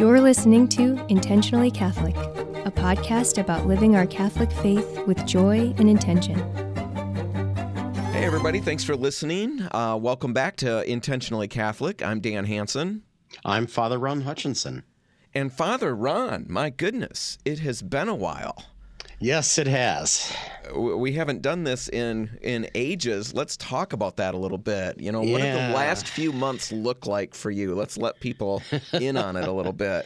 You're listening to Intentionally Catholic, a podcast about living our Catholic faith with joy and intention. Hey, everybody. Thanks for listening. Welcome back to Intentionally Catholic. I'm Dan Hansen. I'm Father Ron Hutchinson. And Father Ron, my goodness, it has been a while. Yes, it has. We haven't done this in ages. Let's talk about that a little bit. You know, what did the last few months look like for you? Let's let people in on it a little bit.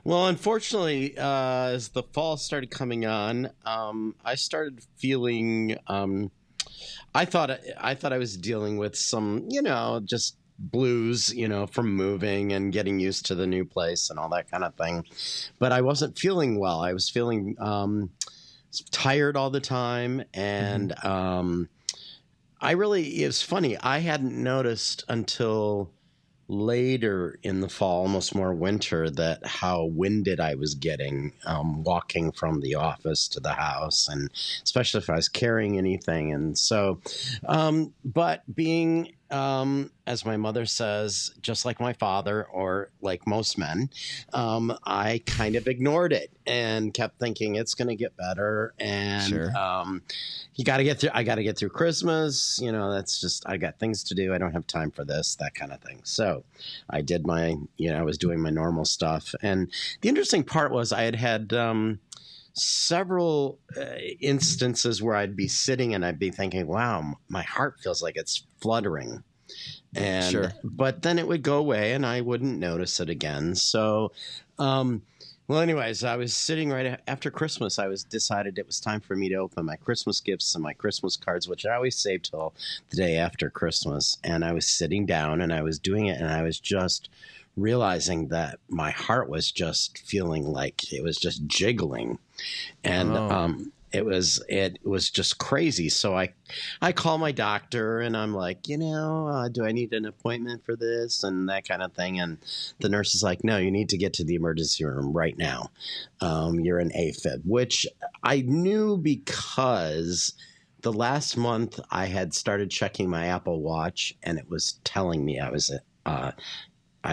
Well, unfortunately, as the fall started coming on, I started feeling. I thought I was dealing with some, just blues, from moving and getting used to the new place and all that kind of thing. But I wasn't feeling well. I was feeling tired all the time. And it's funny. I hadn't noticed until later in the fall, almost more winter, that how winded I was getting walking from the office to the house, and especially if I was carrying anything. And so, but being, as my mother says, just like my father, or like most men, I kind of ignored it and kept thinking it's going to get better. And Sure. I got to get through Christmas. That's just, I got things to do. I don't have time for this, that kind of thing. So I did I was doing my normal stuff. And the interesting part was I had several instances where I'd be sitting and I'd be thinking, wow, my heart feels like it's fluttering. And Sure. But then it would go away and I wouldn't notice it again. So, well, anyways, I was sitting right after Christmas. I decided it was time for me to open my Christmas gifts and my Christmas cards, which I always save till the day after Christmas. And I was sitting down and I was doing it, and I was just realizing that my heart was just feeling like it was just jiggling, and it was just crazy. So I call my doctor and I'm like, do I need an appointment for this and that kind of thing? And the nurse is like, no, you need to get to the emergency room right now. You're an AFib, which I knew because the last month I had started checking my Apple Watch and it was telling me I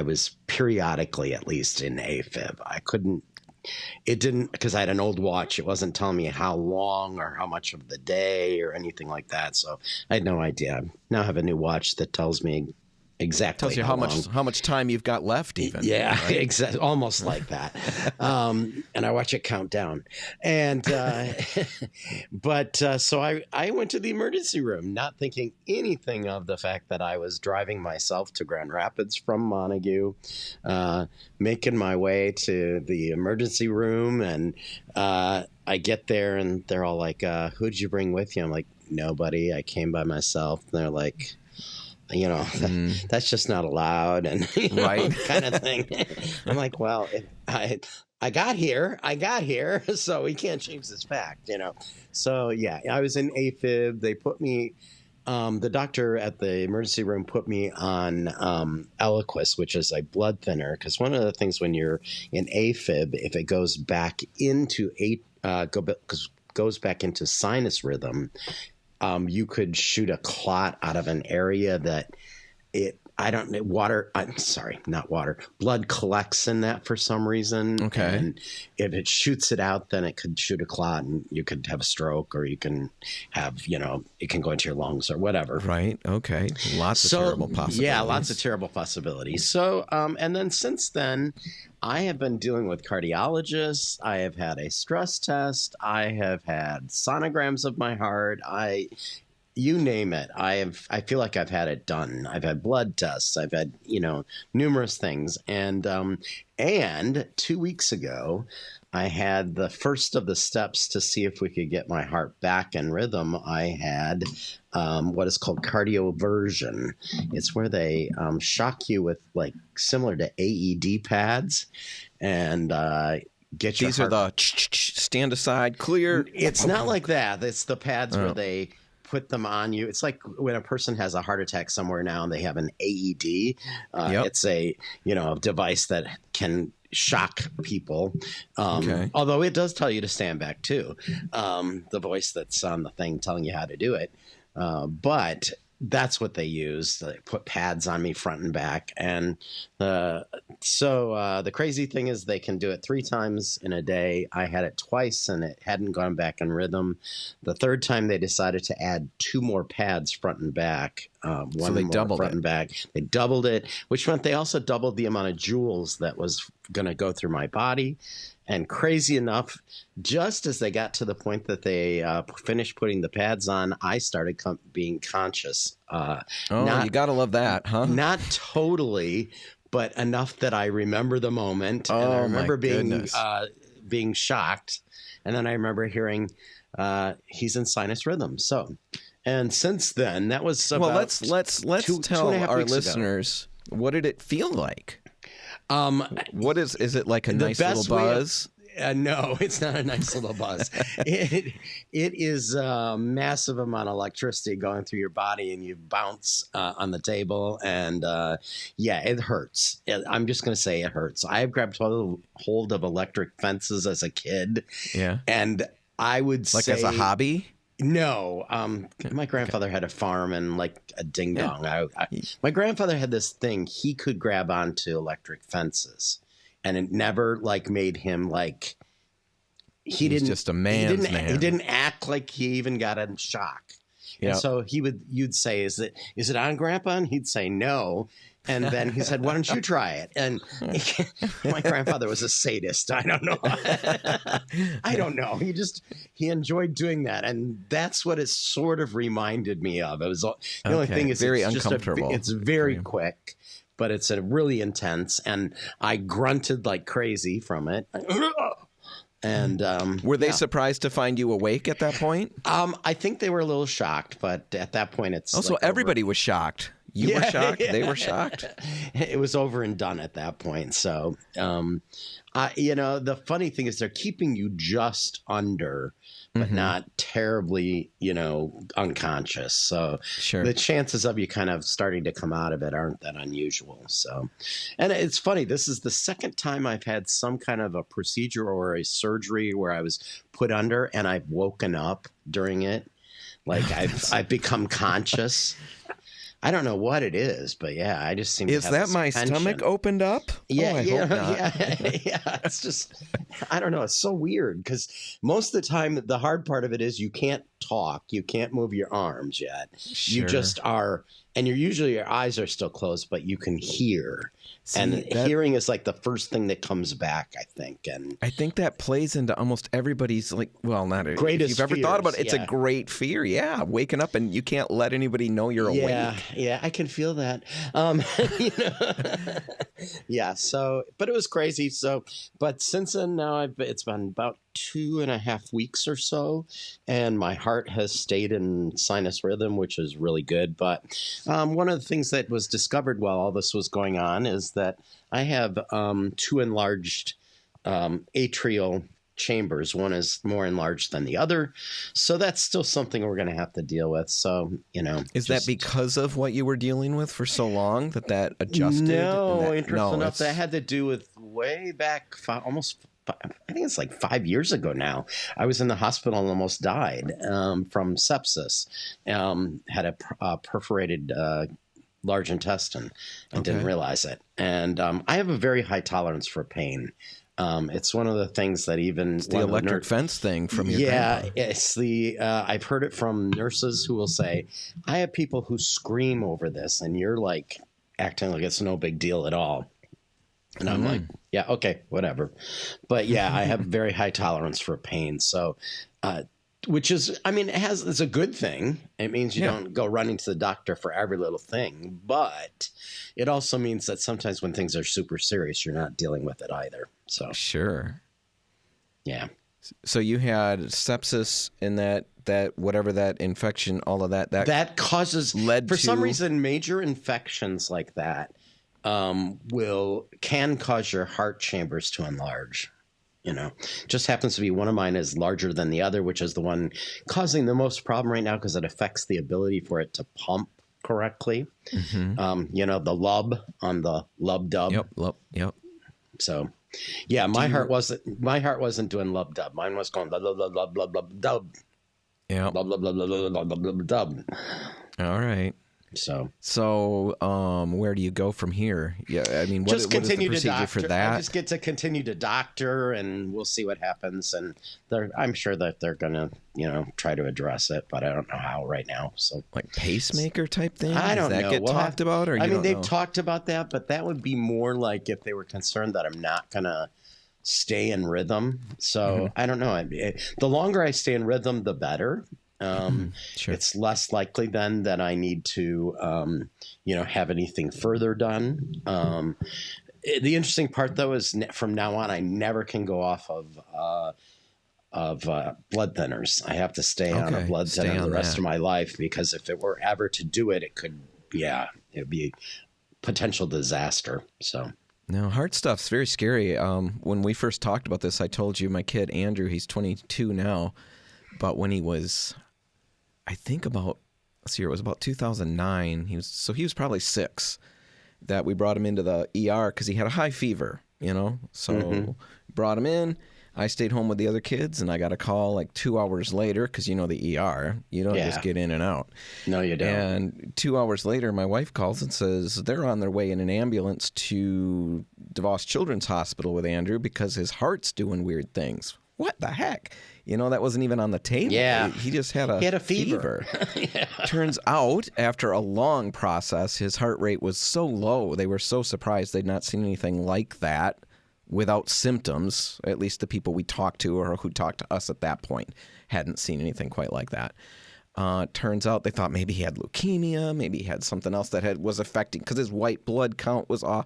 was periodically at least in AFib. It didn't, because I had an old watch. It wasn't telling me how long or how much of the day or anything like that. So I had no idea. I now have a new watch that tells me exactly. Tells you how much time you've got left, even. Yeah, right? exactly, almost like that. And I watch it count down. And so I went to the emergency room, not thinking anything of the fact that I was driving myself to Grand Rapids from Montague, making my way to the emergency room, and I get there and they're all like, "Who'd you bring with you?" I'm like, "Nobody. I came by myself." And they're like, that's just not allowed, and Right. kind of thing. I'm like, well, I got here, so we can't change this fact, So yeah, I was in AFib. They put me, the doctor at the emergency room put me on Eliquis, which is a blood thinner, because one of the things when you're in AFib, if it goes back into goes back into sinus rhythm, you could shoot a clot out of an area that blood collects in that for some reason. Okay. And if it shoots it out, then it could shoot a clot and you could have a stroke, or you can have, it can go into your lungs or whatever. Right. Okay. Lots of terrible possibilities. Yeah, lots of terrible possibilities. So, and then since then, I have been dealing with cardiologists. I have had a stress test. I have had sonograms of my heart. You name it. I feel like I've had it done. I've had blood tests. I've had, numerous things. And 2 weeks ago, I had the first of the steps to see if we could get my heart back in rhythm. I had what is called cardioversion. It's where they shock you with, like, similar to AED pads, and get your These heart. are the stand aside, clear. It's not like that. It's the pads where they put them on you. It's like when a person has a heart attack somewhere now and they have an AED. It's a device that can shock people. Although it does tell you to stand back too. The voice that's on the thing telling you how to do it. But that's what they use. They put pads on me front and back. And the So the crazy thing is they can do it 3 times in a day. I had it twice and it hadn't gone back in rhythm. The third time they decided to add 2 more pads front and back. One so they more doubled front it. and back. They doubled it, which meant they also doubled the amount of joules that was going to go through my body. And crazy enough, just as they got to the point that they finished putting the pads on, I started being conscious. You got to love that, huh? Not totally, but enough that I remember the moment. And I remember being shocked. And then I remember hearing he's in sinus rhythm. So, and since then, that was about let's tell our listeners, what did it feel like? What is it like a nice little buzz? No, it's not a nice little buzz. It is a massive amount of electricity going through your body, and you bounce on the table, and it hurts. I'm just going to say it hurts. I have grabbed hold of electric fences as a kid, and I would say as a hobby. No, my grandfather had a farm and like a ding dong. My grandfather had this thing. He could grab onto electric fences, and it never like made him like He's just a man's man. He didn't act like he even got a shock. And so you'd say, "Is it on, Grandpa?" And he'd say, "No." And then he said, "Why don't you try it?" And my grandfather was a sadist. I don't know. I don't know. He enjoyed doing that, and that's what it sort of reminded me of. It was the only thing is very it's uncomfortable. It's very quick, but it's a really intense. And I grunted like crazy from it. And were they surprised to find you awake at that point? I think they were a little shocked, but at that point, it's also like everybody was shocked. You were shocked. They were shocked. It was over and done at that point. So, the funny thing is they're keeping you just under, but not terribly, unconscious. So the chances of you kind of starting to come out of it aren't that unusual. So, and it's funny. This is the second time I've had some kind of a procedure or a surgery where I was put under and I've woken up during it. Like I've become conscious. I don't know what it is, but I just seem to have that my tension. Stomach opened up? Yeah, I hope not. yeah. It's just, I don't know. It's so weird because most of the time, the hard part of it is you can't talk, you can't move your arms yet. Sure. You just are, and your eyes are still closed, but you can hear. Hearing is like the first thing that comes back, I think. And I think that plays into almost everybo's not greatest. If you've ever thought about it, it's a great fear. Yeah, waking up and you can't let anybody know you're awake. Yeah, I can feel that. Yeah. So, but it was crazy. So, but since then now it's been about 2.5 weeks or so, and my heart has stayed in sinus rhythm, which is really good. But one of the things that was discovered while all this was going on is that I have 2 enlarged atrial chambers. One is more enlarged than the other. So that's still something we're going to have to deal with. So, Is that because of what you were dealing with for so long that adjusted? No, interesting enough, that had to do with way back I think it's like 5 years ago now. I was in the hospital and almost died from sepsis. Had a perforated large intestine. I didn't realize it. And I have a very high tolerance for pain. It's one of the things that even it's the electric fence thing from your grandpa. It's the I've heard it from nurses who will say, I have people who scream over this and you're like acting like it's no big deal at all. And I'm like, yeah, okay, whatever. But I have very high tolerance for pain. So, which is, it's a good thing. It means you don't go running to the doctor for every little thing. But it also means that sometimes when things are super serious, you're not dealing with it either. So sure. Yeah. So you had sepsis and that whatever that infection, all of that causes some reason major infections like that can cause your heart chambers to enlarge. Just happens to be one of mine is larger than the other, which is the one causing the most problem right now because it affects the ability for it to pump correctly. The lub on the lub dub. Yep. So, my heart wasn't doing lub dub. Mine was going lub lub lub lub dub. Yeah. Lub lub lub lub lub lub dub. All right. So, where do you go from here? Yeah, I mean, what is the procedure for that? I just get to continue to doctor, and we'll see what happens. And I'm sure that they're gonna, try to address it, but I don't know how right now. So, like pacemaker type thing? I don't know. Does that get talked about, or they've talked about that, but that would be more like if they were concerned that I'm not gonna stay in rhythm. So I don't know. The longer I stay in rhythm, the better. Sure. It's less likely then that I need to, have anything further done. The interesting part, though, is from now on, I never can go off of blood thinners. I have to stay on a blood thinner the rest of my life, because if it were ever to do it, it'd be a potential disaster. So. No, heart stuff's very scary. When we first talked about this, I told you my kid, Andrew, he's 22 now, but when he was, I think it was about 2009. He was probably 6 that we brought him into the ER because he had a high fever, So brought him in. I stayed home with the other kids, and I got a call like 2 hours later because the ER, you don't just get in and out. No, you don't. And 2 hours later, my wife calls and says they're on their way in an ambulance to DeVos Children's Hospital with Andrew because his heart's doing weird things. What the heck? That wasn't even on the table. Yeah. He just had a fever. Yeah. Turns out, after a long process, his heart rate was so low. They were so surprised they'd not seen anything like that without symptoms. At least the people we talked to or who talked to us at that point hadn't seen anything quite like that. Turns out they thought maybe he had leukemia, maybe he had something else that was affecting, because his white blood count was off.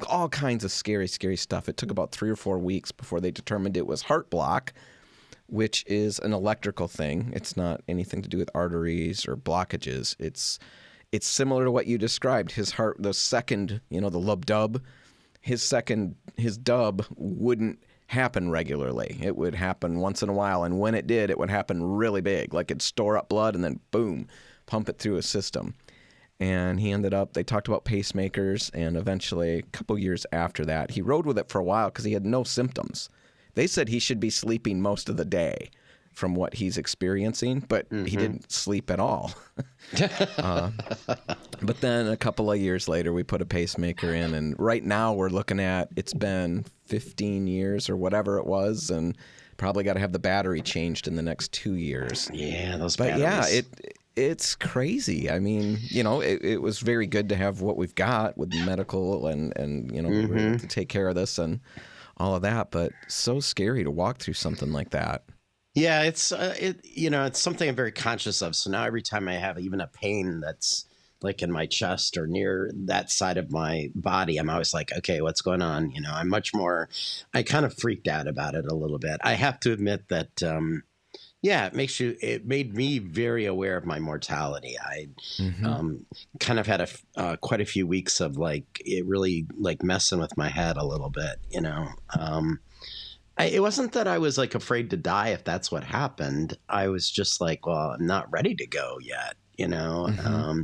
All kinds of scary, scary stuff. It took about 3 or 4 weeks before they determined it was heart block, which is an electrical thing. It's not anything to do with arteries or blockages. It's similar to what you described. His heart, the second, the lub-dub, his dub wouldn't happen regularly. It would happen once in a while, and when it did, it would happen really big. Like it'd store up blood and then boom, pump it through his system. And they talked about pacemakers, and eventually, a couple years after that, he rode with it for a while because he had no symptoms. They said he should be sleeping most of the day from what he's experiencing, but he didn't sleep at all. But then a couple of years later, we put a pacemaker in, and right now we're looking at, it's been 15 years or whatever it was, and probably got to have the battery changed in the next 2 years. Yeah, those batteries. But yeah, it's crazy. I mean, it was very good to have what we've got with medical and we were able to take care of this and all of that, but so scary to walk through something like that. Yeah, it's something I'm very conscious of. So now every time I have even a pain that's like in my chest or near that side of my body, I'm always like, okay, what's going on? I kind of freaked out about it a little bit. I have to admit that, it made me very aware of my mortality. I kind of had quite a few weeks of it really messing with my head a little bit, it wasn't that I was afraid to die if that's what happened. I was just well, I'm not ready to go yet. And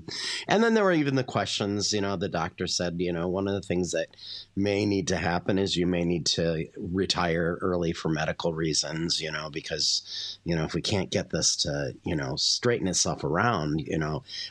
then there were even the questions, the doctor said, one of the things that may need to happen is you may need to retire early for medical reasons, because, if we can't get this to, straighten itself around,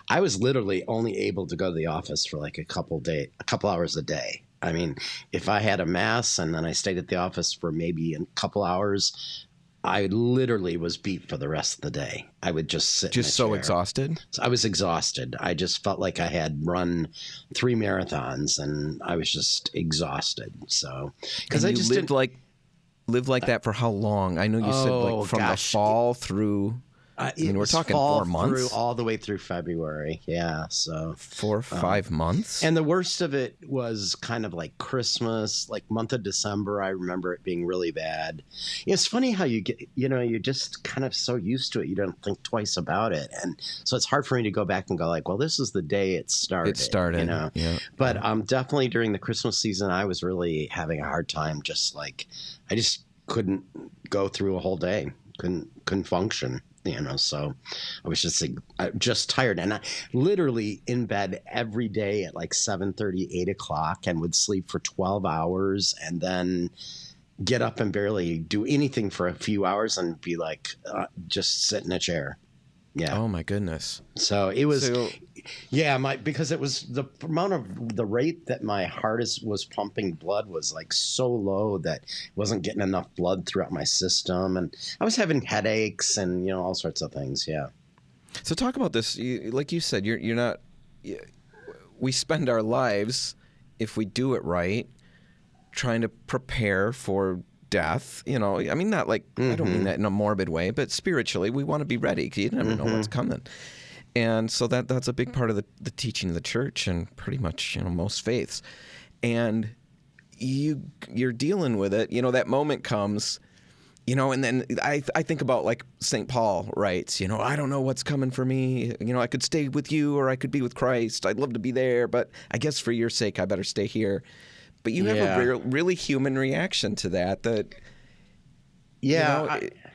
I was literally only able to go to the office for a couple hours a day. I mean, if I had a mass and then I stayed at the office for maybe a couple hours, I literally was beat for the rest of the day. I would just sit in a chair. Exhausted? So I was exhausted. I just felt like I had run 3 marathons and I was just exhausted. So, because I just lived like that for how long? I know you said from the fall through. We're talking 4 months, all the way through February. Yeah, so 4 or 5 months. And the worst of it was kind of like Christmas, month of December. I remember it being really bad. It's funny how you get, you're just kind of so used to it, you don't think twice about it, and so it's hard for me to go back and go well, this is the day it started. Yeah. But definitely during the Christmas season, I was really having a hard time. I just couldn't go through a whole day. Couldn't function. So I was just tired, and I literally in bed every day at 7:30, 8 o'clock, and would sleep for 12 hours and then get up and barely do anything for a few hours and be just sit in a chair. Yeah. Oh my goodness. So it was, because it was the amount of the rate that my heart was pumping blood was like so low that it wasn't getting enough blood throughout my system, and I was having headaches and all sorts of things. Yeah. So talk about this. Like you said, you're not. We spend our lives, if we do it right, trying to prepare for death. I mean, not like I don't mean that in a morbid way, but spiritually, we want to be ready because you never know what's coming. And so that's a big part of the teaching of the church and pretty much most faiths. And you're dealing with it. That moment comes. And then I think about like St. Paul writes, I don't know what's coming for me. I could stay with you or I could be with Christ. I'd love to be there, but I guess for your sake, I better stay here. But you have a really human reaction to that.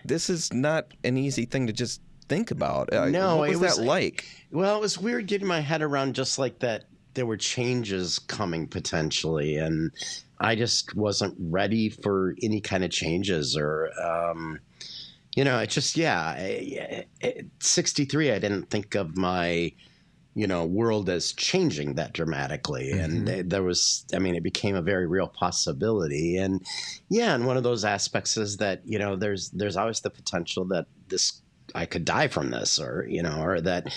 This is not an easy thing to just think about. No, what was that like? Well, it was weird getting my head around just like that. There were changes coming potentially, and I just wasn't ready for any kind of changes or, it's just, at 63, I didn't think of my, world as changing that dramatically. And it became a very real possibility. And and one of those aspects is that, there's always the potential that I could die from this or that,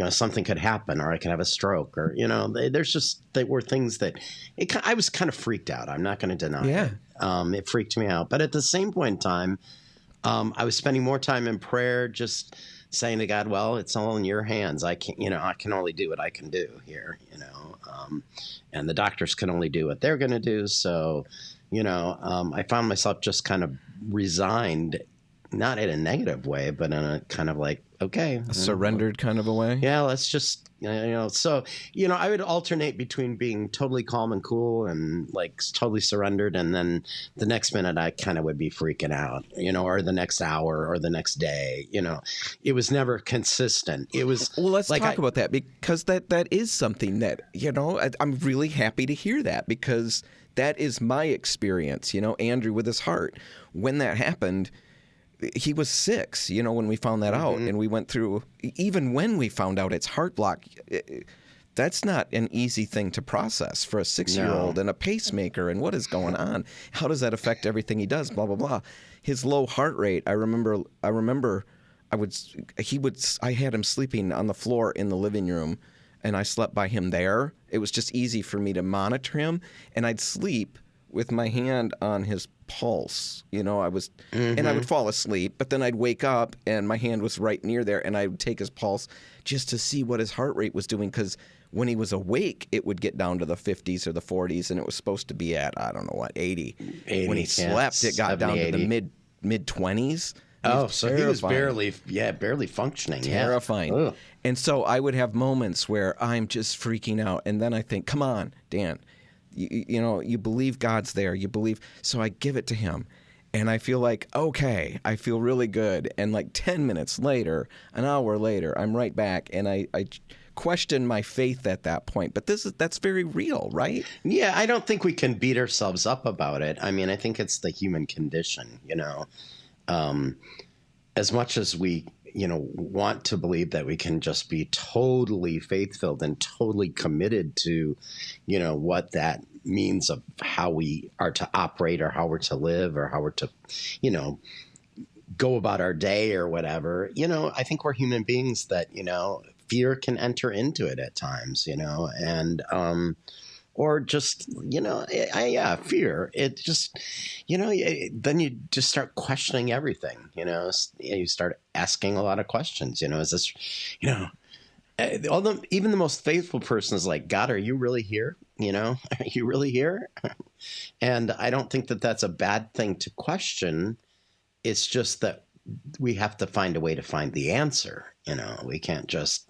something could happen or I could have a stroke or, they were things that I was kind of freaked out. I'm not going to deny it. It freaked me out. But at the same point in time, I was spending more time in prayer, just saying to God, well, it's all in your hands. I can't, I can only do what I can do here, and the doctors can only do what they're going to do. So, I found myself just kind of resigned, not in a negative way, but in a kind of like, okay. A surrendered kind of a way? Yeah, let's just, so, I would alternate between being totally calm and cool and like totally surrendered. And then the next minute I kind of would be freaking out, or the next hour or the next day, it was never consistent. It was. Well, let's talk about that because that is something that, I'm really happy to hear that because that is my experience, Andrew with his heart. When that happened, he was 6, when we found that out, and we went through, even when we found out it's heart block, that's not an easy thing to process for a 6-year-old and a pacemaker and what is going on? How does that affect everything he does? Blah, blah, blah. His low heart rate, I remember I had him sleeping on the floor in the living room and I slept by him there. It was just easy for me to monitor him, and I'd sleep with my hand on his pulse. I was, and I would fall asleep, but then I'd wake up and my hand was right near there, and I would take his pulse just to see what his heart rate was doing. Because when he was awake, it would get down to the 50s or the 40s, and it was supposed to be at 80. When he slept, it got 70, down to the mid 20s. Oh, so he was barely functioning. Terrifying. Yeah. And so I would have moments where I'm just freaking out, and then I think, come on, Dan. You believe God's there. You believe. So I give it to him. And I feel like, okay, I feel really good. And like 10 minutes later, an hour later, I'm right back. And I question my faith at that point. But that's very real, right? Yeah, I don't think we can beat ourselves up about it. I mean, I think it's the human condition, as much as we, want to believe that we can just be totally faith-filled and totally committed to, what that means of how we are to operate or how we're to live or how we're to, go about our day or whatever. I think we're human beings that, fear can enter into it at times, and or just, fear. It just, then you just start questioning everything, you start asking a lot of questions, is this, even the most faithful person is like, God, are you really here? Are you really here? And I don't think that that's a bad thing to question. It's just that we have to find a way to find the answer. We can't just,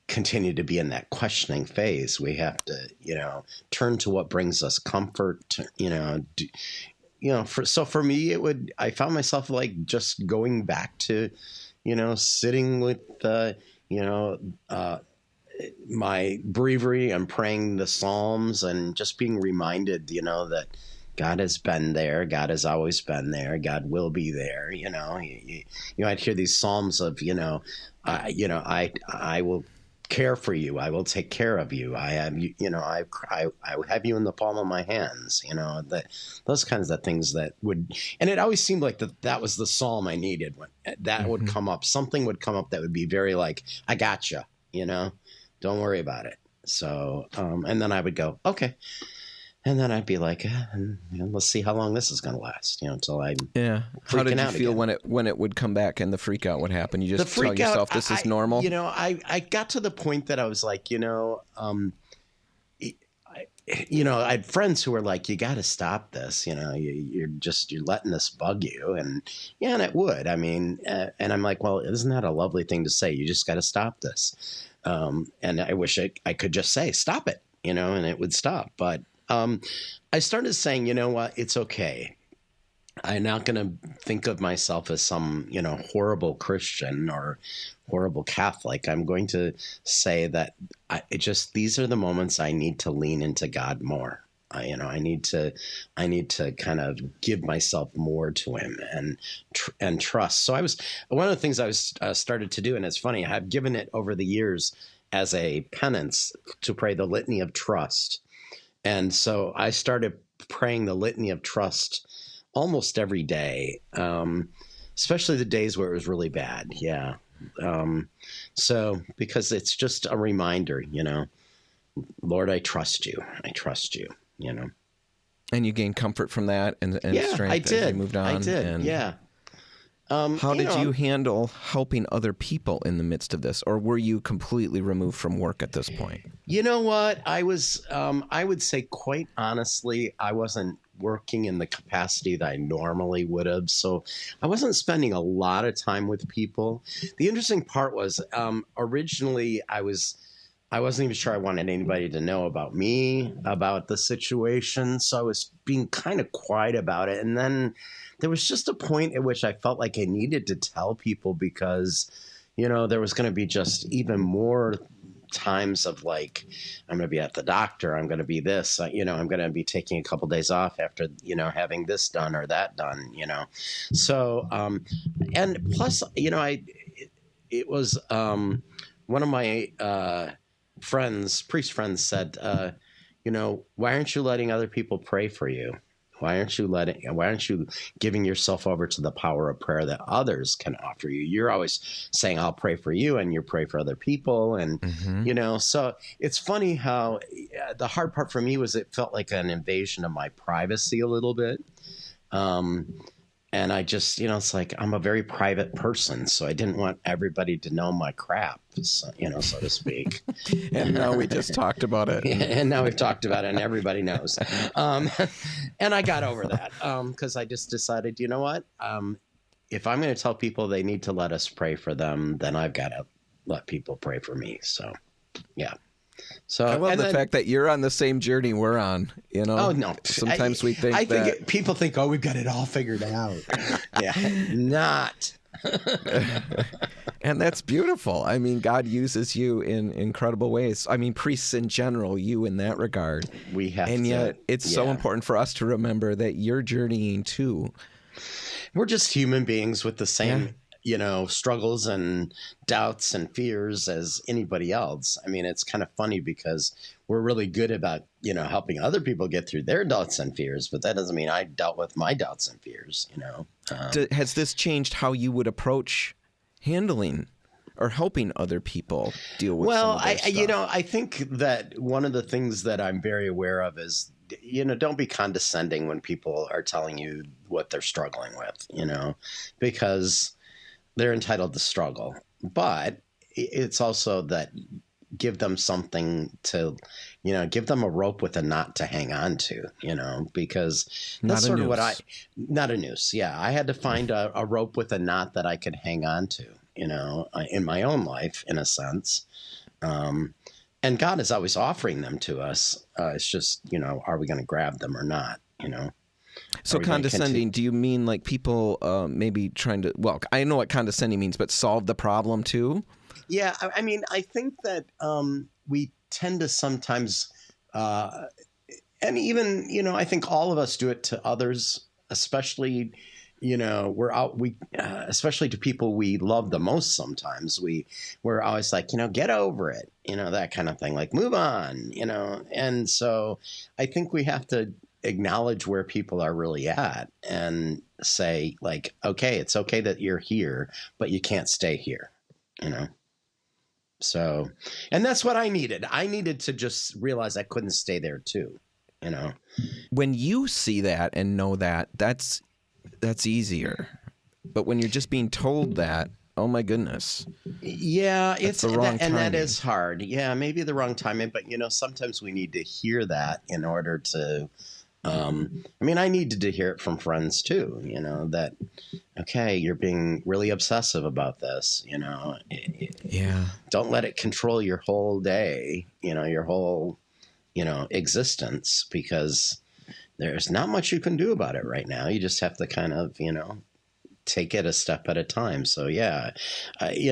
continue to be in that questioning phase. We have to, turn to what brings us comfort, for me, I found myself like just going back to, sitting with, my breviary and praying the Psalms and just being reminded, that God has been there. God has always been there. God will be there. I'd hear these Psalms of, I will care for you. I will take care of you. I have you, I have you in the palm of my hands, those kinds of things that would, and it always seemed like that was the psalm I needed when that would come up. Something would come up that would be very like, I gotcha, don't worry about it. So, and then I would go, okay. And then I'd be like, let's see how long this is going to last, until I'm How did you feel again. when it would come back and the freak out would happen? You just tell yourself this is normal? I got to the point that I was like, I had friends who were like, you got to stop this. You're letting this bug you. And and it would. I mean, and I'm like, well, isn't that a lovely thing to say? You just got to stop this. And I wish I could just say, stop it, and it would stop. But I started saying, you know what, it's okay. I'm not going to think of myself as some, horrible Christian or horrible Catholic. I'm going to say that these are the moments I need to lean into God more. I need to kind of give myself more to him and trust. So one of the things I was started to do, and it's funny, I've given it over the years as a penance to pray the litany of trust. And so I started praying the litany of trust almost every day, especially the days where it was really bad. Yeah. So because it's just a reminder, Lord, I trust you. I trust you, And you gained comfort from that and strength as you moved on. I did. Yeah. How did you handle helping other people in the midst of this, or were you completely removed from work at this point? You know what? I was, I would say quite honestly, I wasn't working in the capacity that I normally would have. So I wasn't spending a lot of time with people. The interesting part was originally I wasn't even sure I wanted anybody to know about me, about the situation. So I was being kind of quiet about it. And then there was just a point at which I felt like I needed to tell people because, there was going to be just even more times of like, I'm going to be at the doctor. I'm going to be this, I'm going to be taking a couple days off after, having this done or that done, So, and plus, it was one of my priest friends said, why aren't you letting other people pray for you? Why aren't you giving yourself over to the power of prayer that others can offer you? You're always saying, I'll pray for you, and you pray for other people. And, so it's funny how the hard part for me was it felt like an invasion of my privacy a little bit. And I just, it's like I'm a very private person, so I didn't want everybody to know my crap, so to speak. And now we just talked about it. And now we've talked about it, and everybody knows. And I got over that because I just decided, you know what? If I'm going to tell people they need to let us pray for them, then I've got to let people pray for me. So, yeah. So I love the fact that you're on the same journey we're on. Oh no! Sometimes we think people think, oh, we've got it all figured out. Yeah, not. And that's beautiful. I mean, God uses you in incredible ways. I mean, priests in general, you in that regard. We have, and yet it's so important for us to remember that you're journeying too. We're just human beings with the same. Struggles and doubts and fears as anybody else. I mean, it's kind of funny because we're really good about, helping other people get through their doubts and fears, but that doesn't mean I dealt with my doubts and fears, Has this changed how you would approach handling or helping other people deal with some of their stuff? I think that one of the things that I'm very aware of is, don't be condescending when people are telling you what they're struggling with, because they're entitled to struggle, but it's also that give them something to, give them a rope with a knot to hang on to, because that's sort of what not a noose. Yeah. I had to find a rope with a knot that I could hang on to, in my own life, in a sense. And God is always offering them to us. It's just, are we going to grab them or not, So condescending, do you mean like people maybe trying to, well, I know what condescending means, but solve the problem too? Yeah, I mean, I think that we tend to sometimes, and even, I think all of us do it to others, especially especially to people we love the most, sometimes we're always like, get over it, that kind of thing, like move on, and so I think we have to acknowledge where people are really at and say, like, okay, it's okay that you're here, but you can't stay here, so, and that's what I needed to just realize I couldn't stay there too, When you see that and know that, that's easier. But when you're just being told that, oh my goodness. Yeah, it's the wrong timing. And that is hard. Yeah, maybe the wrong timing, but sometimes we need to hear that in order to I needed to hear it from friends too, that, okay, you're being really obsessive about this, Yeah. Don't let it control your whole day, your whole, existence, because there's not much you can do about it right now. You just have to kind of, take it a step at a time. So, yeah, I've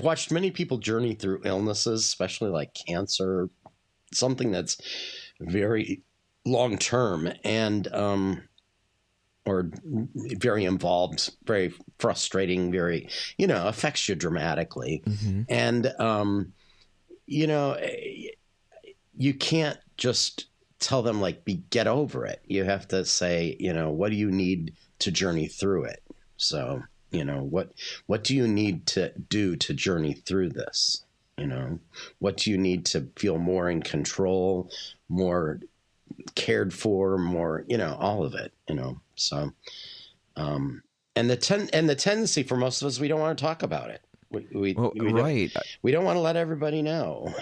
watched many people journey through illnesses, especially like cancer, something that's very long term and or very involved, very frustrating, very, affects you dramatically. Mm-hmm. And, you can't just tell them like, get over it. You have to say, what do you need to journey through it? So, what do you need to do to journey through this? What do you need to feel more in control, more cared for, more, all of it, so, and the tendency for most of us, we don't want to talk about it. We don't want to let everybody know.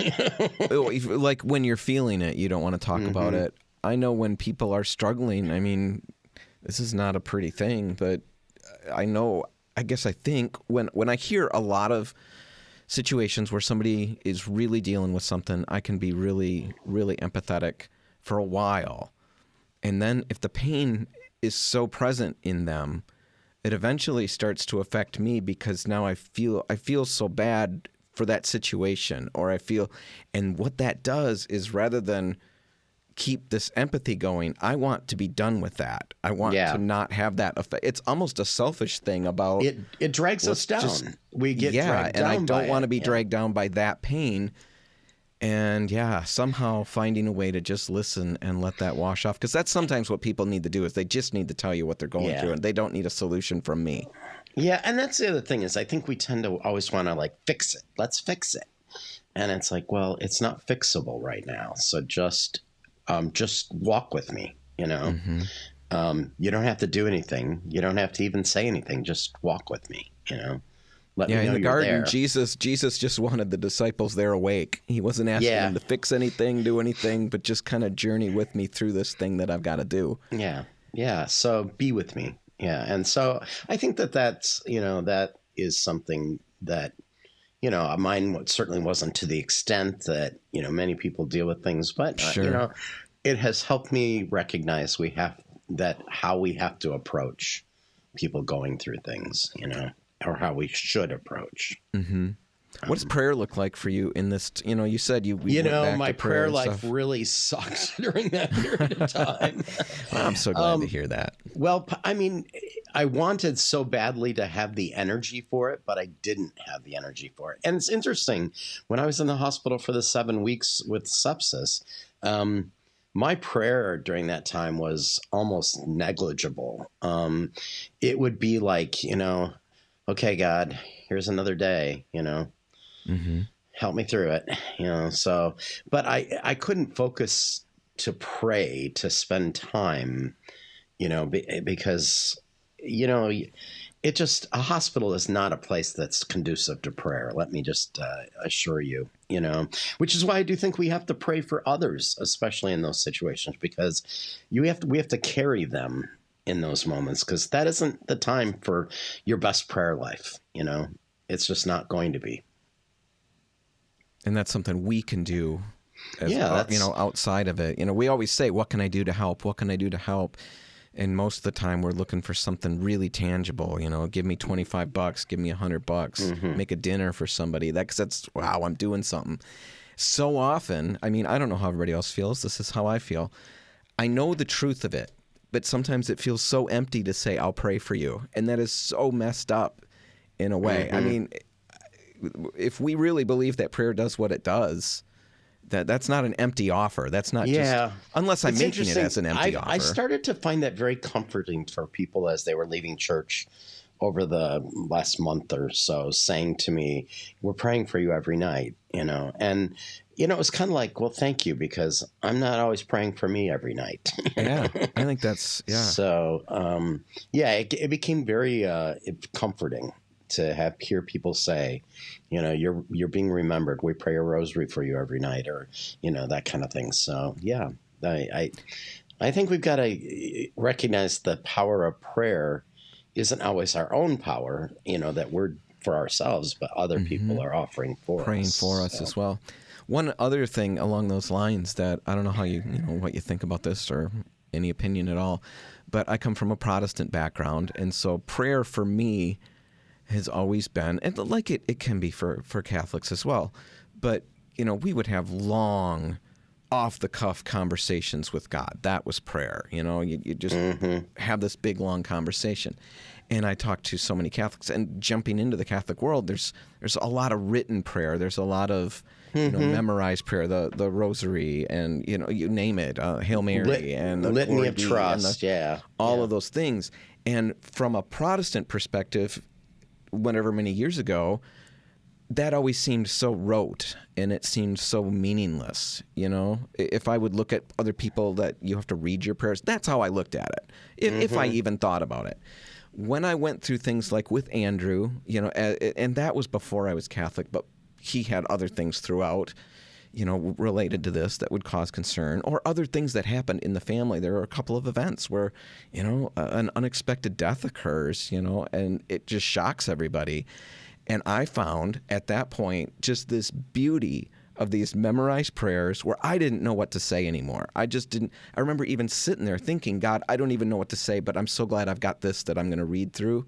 Like when you're feeling it, you don't want to talk about it. I know when people are struggling, this is not a pretty thing, but I think when I hear a lot of situations where somebody is really dealing with something, I can be really, really empathetic for a while. And then if the pain is so present in them, it eventually starts to affect me, because now I feel so bad for that situation, and what that does is, rather than keep this empathy going, I want to be done with that. I want to not have that effect. It's almost a selfish thing about it. It drags us down. We get dragged down, and I don't want to be it. dragged down by that pain. And somehow finding a way to just listen and let that wash off. Because that's sometimes what people need to do, is they just need to tell you what they're going through, and they don't need a solution from me. Yeah, and that's the other thing, is I think we tend to always want to like fix it. Let's fix it. And it's like, well, it's not fixable right now. So just walk with me, Mm-hmm. You don't have to do anything. You don't have to even say anything. Just walk with me, Let me know in the you're garden, there. Jesus just wanted the disciples there awake. He wasn't asking them to fix anything, do anything, but just kind of journey with me through this thing that I've got to do. Yeah. Yeah. So be with me. Yeah. And so I think that is something that, mine certainly wasn't to the extent that, many people deal with things, but, Sure. It has helped me recognize how we have to approach people going through things, or how we should approach. Mm-hmm. What does prayer look like for you in this? You said we went back my to prayer life stuff. really sucked during that period of time. Well, I'm so glad to hear that. Well, I wanted so badly to have the energy for it, but I didn't have the energy for it. And it's interesting, when I was in the hospital for the 7 weeks with sepsis, my prayer during that time was almost negligible. It would be like, okay, God, here's another day, Mm-hmm. help me through it, so, but I couldn't focus to pray, to spend time, because, a hospital is not a place that's conducive to prayer. Let me just assure you, which is why I do think we have to pray for others, especially in those situations, because we have to carry them in those moments, because that isn't the time for your best prayer life. It's just not going to be. And that's something we can do as, that's outside of it. We always say, what can I do to help? What can I do to help? And most of the time we're looking for something really tangible, give me $25, give me $100, Mm-hmm. make a dinner for somebody. That's, wow, I'm doing something. So often, I don't know how everybody else feels. This is how I feel. I know the truth of it. but sometimes it feels so empty to say, I'll pray for you. And that is so messed up in a way. I mean, if we really believe that prayer does what it does, that's not an empty offer. That's not just, unless I'm making it as an empty offer. I started to find that very comforting for people as they were leaving church over the last month or so, saying to me, we're praying for you every night, and it was kind of like, well, thank you, because I'm not always praying for me every night. Yeah, I think that's, So, it became very comforting to hear people say, you're being remembered. We pray a rosary for you every night, or, that kind of thing. So, yeah, I think we've got to recognize the power of prayer isn't always our own power, that we're for ourselves, but other people are offering for praying us. for us as well. One other thing along those lines that I don't know how what you think about this or any opinion at all, but I come from a Protestant background, and so prayer for me has always been, and like it can be for Catholics as well, but we would have long, off-the-cuff conversations with God. That was prayer. You just have this big, long conversation. And I talk to so many Catholics, and jumping into the Catholic world, there's a lot of written prayer. There's a lot of memorized prayer, the Rosary, and you name it, Hail Mary, and the Litany of Trust, all of those things. And from a Protestant perspective, whenever many years ago, that always seemed so rote, and it seemed so meaningless. If I would look at other people that you have to read your prayers, that's how I looked at it, if I even thought about it. When I went through things like with Andrew, and that was before I was Catholic, but he had other things throughout, related to this that would cause concern, or other things that happened in the family. There are a couple of events where, an unexpected death occurs, and it just shocks everybody. And I found at that point just this beauty of these memorized prayers where I didn't know what to say anymore. I just didn't. I remember even sitting there thinking, God, I don't even know what to say, but I'm so glad I've got this that I'm going to read through.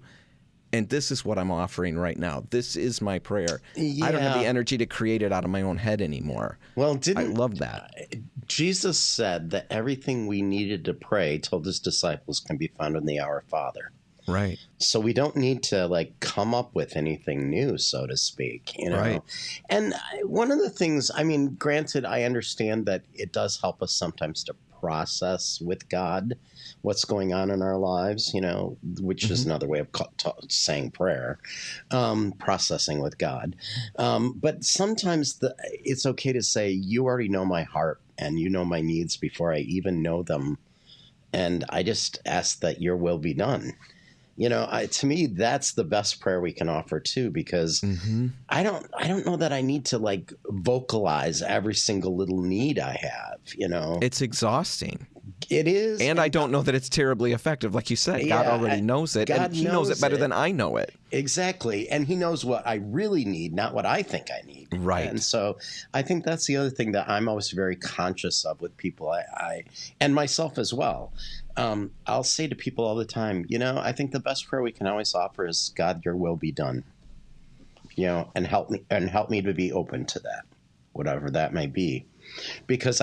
And this is what I'm offering right now. This is my prayer. Yeah. I don't have the energy to create it out of my own head anymore. Well, I love that. Jesus said that everything we needed to pray, told his disciples, can be found in the Our Father. Right. So we don't need to come up with anything new, so to speak, Right. And one of the things, granted, I understand that it does help us sometimes to process with God what's going on in our lives, which is another way of saying prayer, processing with God. But sometimes it's okay to say, you already know my heart and you know my needs before I even know them. And I just ask that your will be done. To me, that's the best prayer we can offer too, because I don't know that I need to vocalize every single little need I have. It's exhausting. It is, and I don't know that it's terribly effective. Like you said, God already knows it, and He knows it better than I know it. Exactly, and He knows what I really need, not what I think I need. Right. And so I think that's the other thing that I'm always very conscious of with people, I and myself as well. I'll say to people all the time, I think the best prayer we can always offer is, God, your will be done. And help me to be open to that, whatever that may be. Because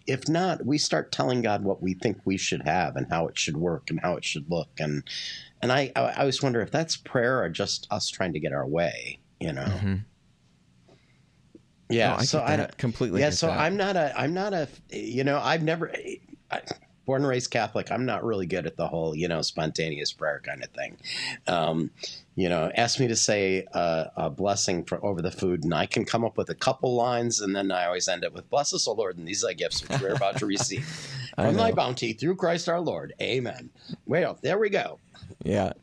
if not, we start telling God what we think we should have and how it should work and how it should look. And I always wonder if that's prayer or just us trying to get our way, Mm-hmm. Yeah. No, so I completely. Yeah. Get So that. I'm not a, I've never, born and raised Catholic. I'm not really good at the whole, spontaneous prayer kind of thing. Ask me to say a blessing over the food, and I can come up with a couple lines, and then I always end it with, bless us, O Lord, and these are gifts which we're about to receive from thy bounty through Christ our Lord. Amen. Well, there we go. Yeah.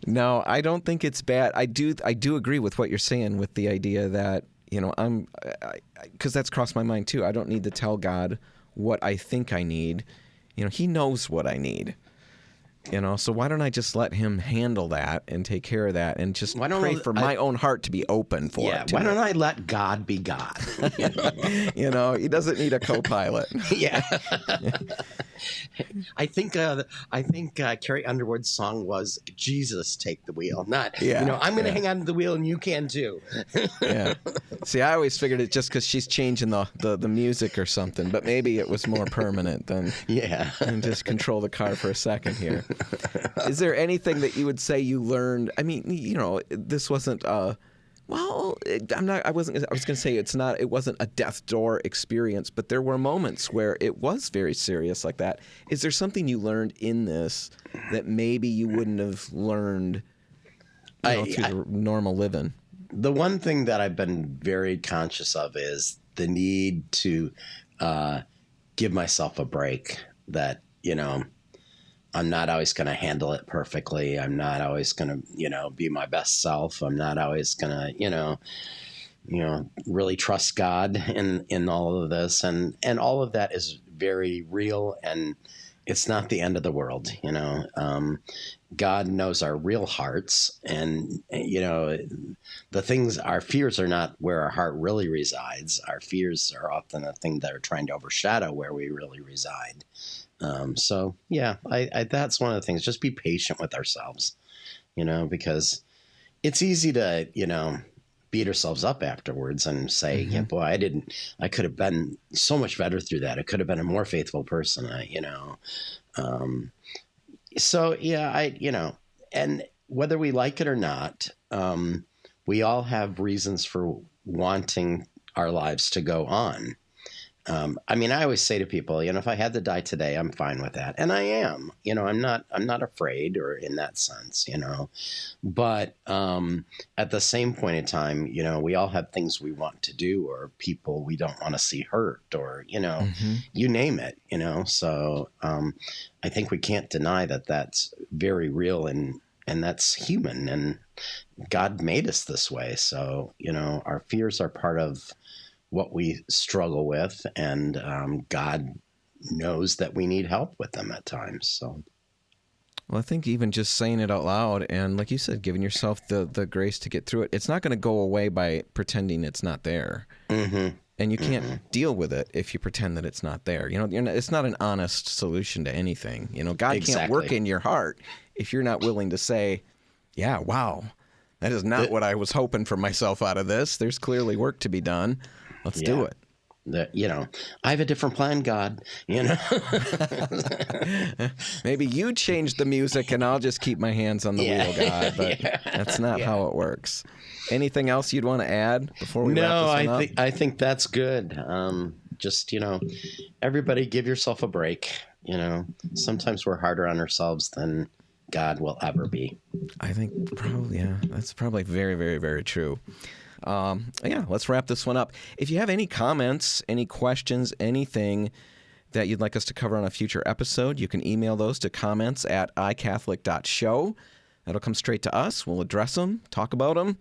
No, I don't think it's bad. I do agree with what you're saying with the idea that, because that's crossed my mind too. I don't need to tell God what I think I need. He knows what I need. So why don't I just let Him handle that and take care of that and just pray for my own heart to be open for it. Why don't I let God be God? He doesn't need a co-pilot. Yeah. I think Carrie Underwood's song was "Jesus Take the Wheel," not I'm going to hang on to the wheel and you can too. Yeah. See, I always figured it just because she's changing the music or something, but maybe it was more permanent than and just control the car for a second here. Is there anything that you would say you learned? I mean, this wasn't. Well, I was going to say it wasn't a death door experience, but there were moments where it was very serious like that. Is there something you learned in this that maybe you wouldn't have learned through the normal living? The one thing that I've been very conscious of is the need to give myself a break. That, I'm not always going to handle it perfectly. I'm not always going to, be my best self. I'm not always going to, really trust God in all of this. And all of that is very real, and it's not the end of the world. God knows our real hearts, and, the things, our fears are not where our heart really resides. Our fears are often the thing that are trying to overshadow where we really reside. That's one of the things. Just be patient with ourselves, because it's easy to, beat ourselves up afterwards and say, yeah, boy, I could have been so much better through that. I could have been a more faithful person, and whether we like it or not, we all have reasons for wanting our lives to go on. I always say to people, if I had to die today, I'm fine with that. And I am, I'm not afraid, or in that sense, but, at the same point in time, we all have things we want to do, or people we don't want to see hurt, or, you name it, so, I think we can't deny that that's very real, and that's human, and God made us this way. So, our fears are part of what we struggle with, and God knows that we need help with them at times. So, well, I think even just saying it out loud, and like you said, giving yourself the grace to get through it, it's not going to go away by pretending it's not there. Mm-hmm. And you can't deal with it if you pretend that it's not there. It's not an honest solution to anything. God can't work in your heart if you're not willing to say, yeah, wow, that is not what I was hoping for myself out of this. There's clearly work to be done. Let's do it. I have a different plan, God. Maybe you change the music and I'll just keep my hands on the wheel, God. But that's not how it works. Anything else you'd want to add before we wrap this one up? I think that's good. Just, everybody give yourself a break. Sometimes we're harder on ourselves than God will ever be. I think probably, that's probably very, very, very true. Let's wrap this one up. If you have any comments, any questions, anything that you'd like us to cover on a future episode, you can email those to comments@icatholic.show. That'll come straight to us. We'll address them, talk about them.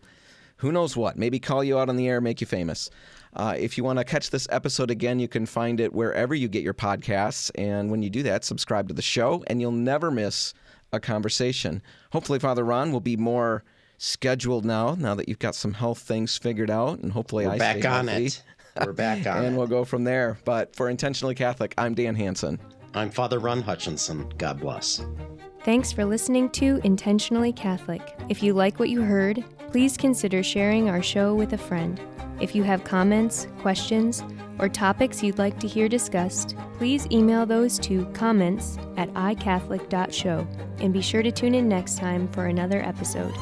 Who knows what? Maybe call you out on the air, make you famous. If you want to catch this episode again, you can find it wherever you get your podcasts. And when you do that, subscribe to the show, and you'll never miss a conversation. Hopefully, Father Ron will be more scheduled now that you've got some health things figured out, and hopefully we're back on it. We're back on it. And we'll go from there. But for Intentionally Catholic, I'm Dan Hansen. I'm Father Ron Hutchinson. God bless. Thanks for listening to Intentionally Catholic. If you like what you heard, please consider sharing our show with a friend. If you have comments, questions, or topics you'd like to hear discussed, please email those to comments@icatholic.show. And be sure to tune in next time for another episode.